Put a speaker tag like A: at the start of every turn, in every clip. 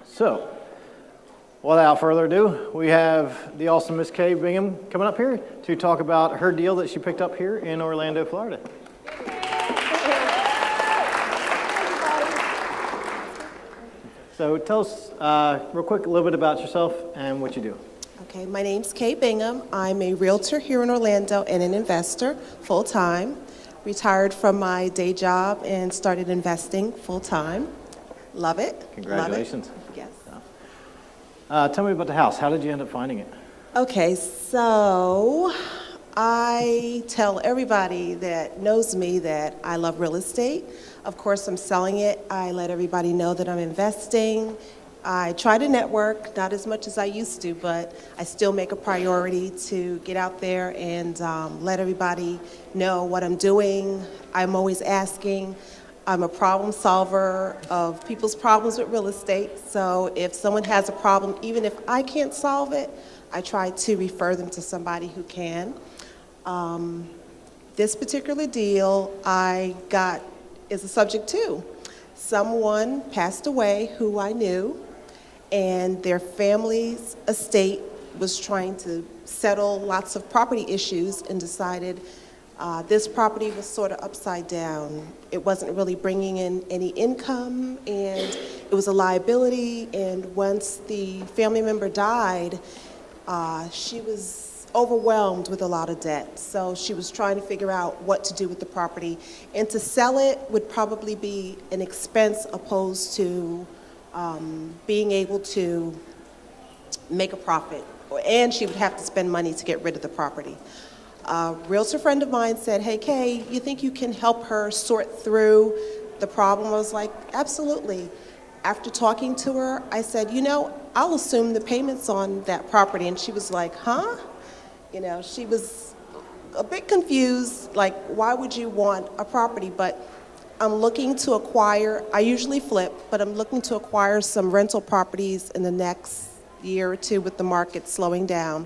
A: So, without further ado, we have the awesome Miss Kay Bingham coming up here to talk about her deal that she picked up here in Orlando, Florida. So tell us real quick a little bit about yourself and what you do.
B: Okay, my name's Kay Bingham. I'm a realtor here in Orlando and an investor full-time. Retired from my day job and started investing full-time. Love it.
A: Congratulations.
B: Love it. Yes.
A: Tell me about the house. How did you end up finding it?
B: Okay, so I tell everybody that knows me that I love real estate. Of course, I'm selling it. I let everybody know that I'm investing. I try to network, not as much as I used to, but I still make a priority to get out there and let everybody know what I'm doing. I'm always asking. I'm a problem solver of people's problems with real estate. So if someone has a problem, even if I can't solve it, I try to refer them to somebody who can. This particular deal I got is a subject to. Someone passed away who I knew, and their family's estate was trying to settle lots of property issues and decided this property was sort of upside down. It wasn't really bringing in any income, and it was a liability, and once the family member died, she was overwhelmed with a lot of debt. So she was trying to figure out what to do with the property, and to sell it would probably be an expense opposed to being able to make a profit, and she would have to spend money to get rid of the property. A realtor friend of mine said, "Hey Kay, you think you can help her sort through the problem?" I was like, absolutely. After talking to her, I said, I'll assume the payments on that property. And she was like, huh? She was a bit confused, like, why would you want a property? But I'm looking to acquire, I usually flip, but I'm looking to acquire some rental properties in the next year or two with the market slowing down.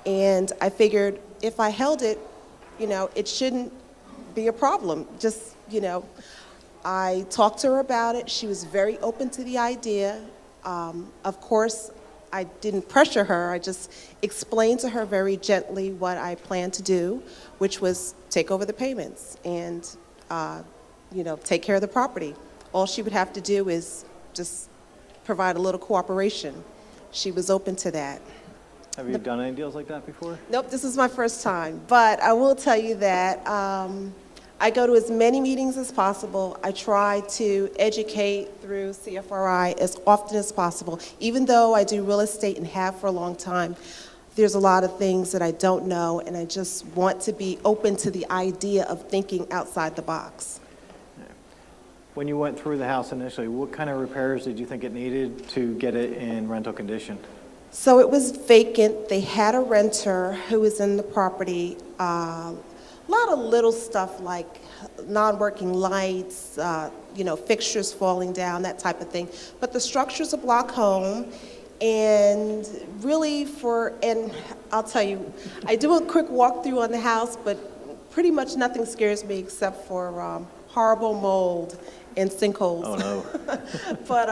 B: And I figured if I held it, it shouldn't be a problem. Just, I talked to her about it. She was very open to the idea. Of course, I didn't pressure her. I just explained to her very gently what I planned to do, which was take over the payments and, take care of the property. All she would have to do is just provide a little cooperation. She was open to that.
A: Have you done any deals like that before?
B: Nope, this is my first time. But I will tell you that I go to as many meetings as possible. I try to educate through CFRI as often as possible. Even though I do real estate and have for a long time, there's a lot of things that I don't know, and I just want to be open to the idea of thinking outside the box.
A: When you went through the house initially, what kind of repairs did you think it needed to get it in rental condition?
B: So it was vacant. They had a renter who was in the property. A lot of little stuff like non-working lights, fixtures falling down, that type of thing. But the structure's a block home, and really and I'll tell you, I do a quick walkthrough on the house, but pretty much nothing scares me except for horrible mold and sinkholes.
A: Oh no.
B: But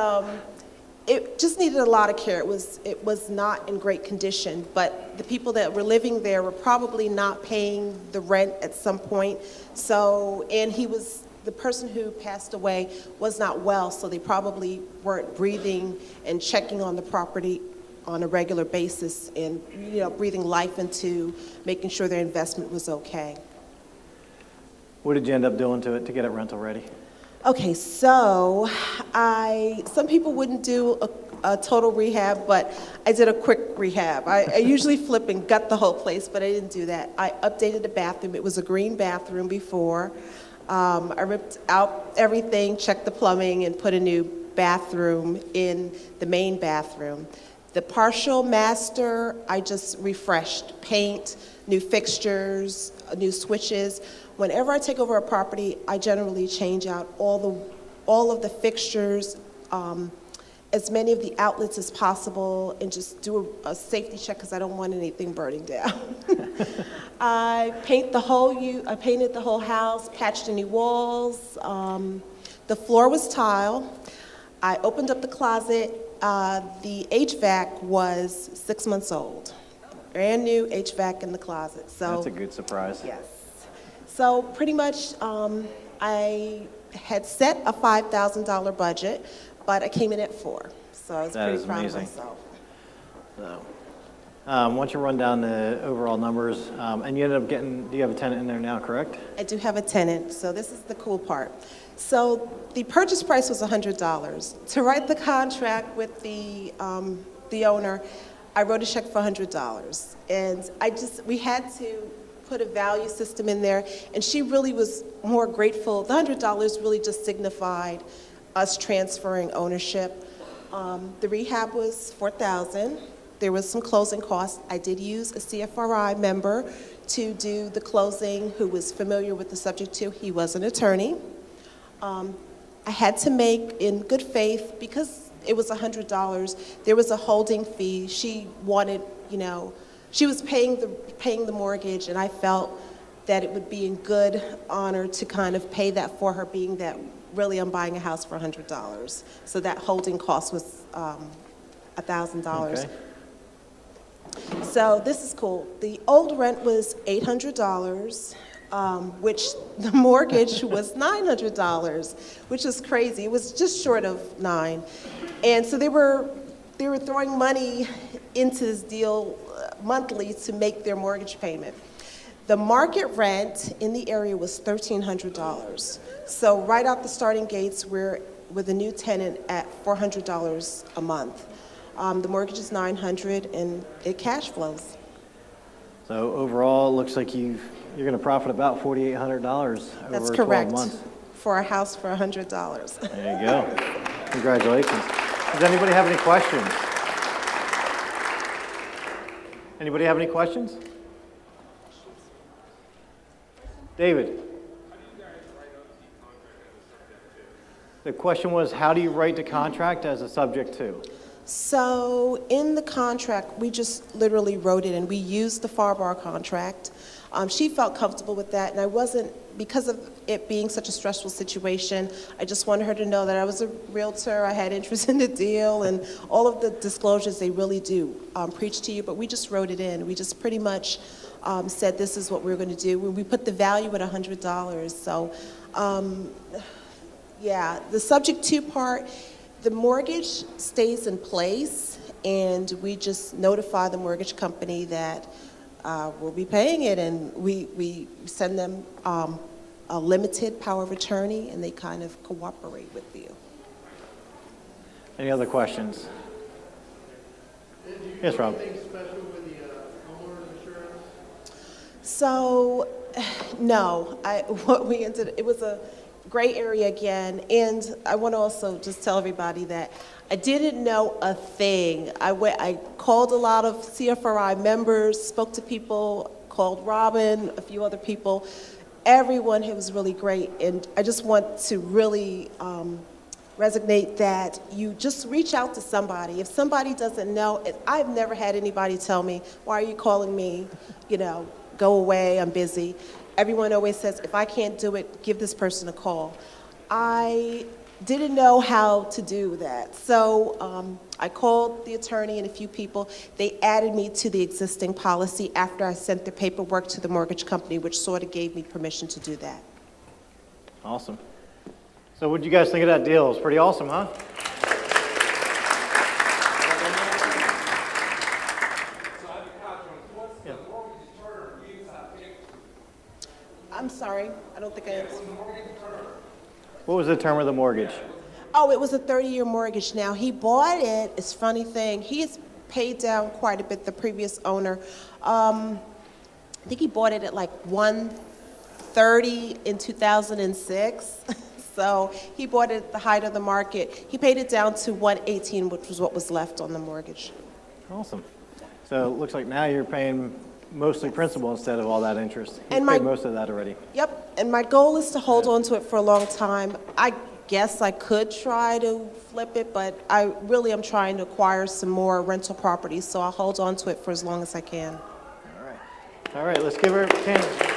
B: it just needed a lot of care. It was not in great condition, but the people that were living there were probably not paying the rent at some point. So, and the person who passed away was not well, so they probably weren't breathing and checking on the property on a regular basis and, breathing life into making sure their investment was okay.
A: What did you end up doing to it to get it rental ready?
B: Okay, so some people wouldn't do a total rehab, but I did a quick rehab. I usually flip and gut the whole place, but I didn't do that. I updated the bathroom. It was a green bathroom before. I ripped out everything, checked the plumbing, and put a new bathroom in the main bathroom. The partial master, I just refreshed. Paint, new fixtures, new switches. Whenever I take over a property, I generally change out all of the fixtures, as many of the outlets as possible, and just do a safety check because I don't want anything burning down. I painted the whole house, patched any walls. The floor was tile. I opened up the closet, The HVAC was 6 months old. Brand new HVAC in the closet. So
A: That's a good surprise.
B: yes. So pretty much, I had set a $5,000 budget, but I came in at 4. So I was
A: That
B: pretty
A: is
B: proud
A: amazing.
B: of myself.
A: So, why don't you run down the overall numbers? And you ended up getting, do you have a tenant in there now, correct?
B: I do have a tenant, so this is the cool part. So the purchase price was $100. To write the contract with the owner, I wrote a check for $100. And we had to put a value system in there, and she really was more grateful. The $100 really just signified us transferring ownership. The rehab was $4,000. There was some closing costs. I did use a CFRI member to do the closing who was familiar with the subject too. He was an attorney. I had to make, in good faith, because it was $100, there was a holding fee. She wanted, she was paying the mortgage, and I felt that it would be in good honor to kind of pay that for her, being that really I'm buying a house for $100. So that holding cost was $1,000.
A: Okay.
B: So this is cool. The old rent was $800, which the mortgage was $900, which is crazy. It was just short of $9,000. And so they were throwing money into this deal monthly to make their mortgage payment. The market rent in the area was $1,300. So right out the starting gates, we're with a new tenant at $400 a month. The mortgage is $900, and it cash flows.
A: So overall, it looks like you're going to profit about $4,800
B: That's
A: over
B: correct.
A: 12 months.
B: For a house for $100.
A: There you go. Congratulations. Does anybody have any questions? Anybody have any questions? David? The question was, how do you write the contract as a subject to?
B: So in the contract, we just literally wrote it, and we used the FAR contract. She felt comfortable with that, and I wasn't, because of it being such a stressful situation, I just wanted her to know that I was a realtor, I had interest in the deal, and all of the disclosures they really do preach to you, but we just wrote it in. We just pretty much said this is what we're going to do. We put the value at $100. So yeah, the subject to part, the mortgage stays in place, and we just notify the mortgage company that we'll be paying it, and we send them a limited power of attorney, and they kind of cooperate with you.
A: Any other questions? Yes, Rob.
C: Anything special with the homeowner's insurance?
B: So, no, it was a gray area again, and I want to also just tell everybody that I didn't know a thing. I called a lot of CFRI members, spoke to people, called Robin, a few other people. Everyone here was really great, and I just want to really resonate that you just reach out to somebody. If somebody doesn't know, I've never had anybody tell me, why are you calling me? Go away, I'm busy. Everyone always says, if I can't do it, give this person a call. I didn't know how to do that. So I called the attorney and a few people. They added me to the existing policy after I sent the paperwork to the mortgage company, which sort of gave me permission to do that.
A: Awesome. So what did you guys think of that deal? It was pretty awesome, huh?
B: I'm sorry, I don't think I answered.
A: What was the term of the mortgage?
B: Oh, it was a 30-year mortgage. Now, he bought it, it's a funny thing, he has paid down quite a bit, the previous owner. I think he bought it at like 130 in 2006. So he bought it at the height of the market. He paid it down to 118, which was what was left on the mortgage.
A: Awesome. So it looks like now you're paying mostly principal instead of all that interest. You
B: And
A: paid most of that already.
B: Yep, and my goal is to hold on to it for a long time. I guess I could try to flip it, but I really am trying to acquire some more rental properties, so I'll hold on to it for as long as I can.
A: All right, let's give her a hand.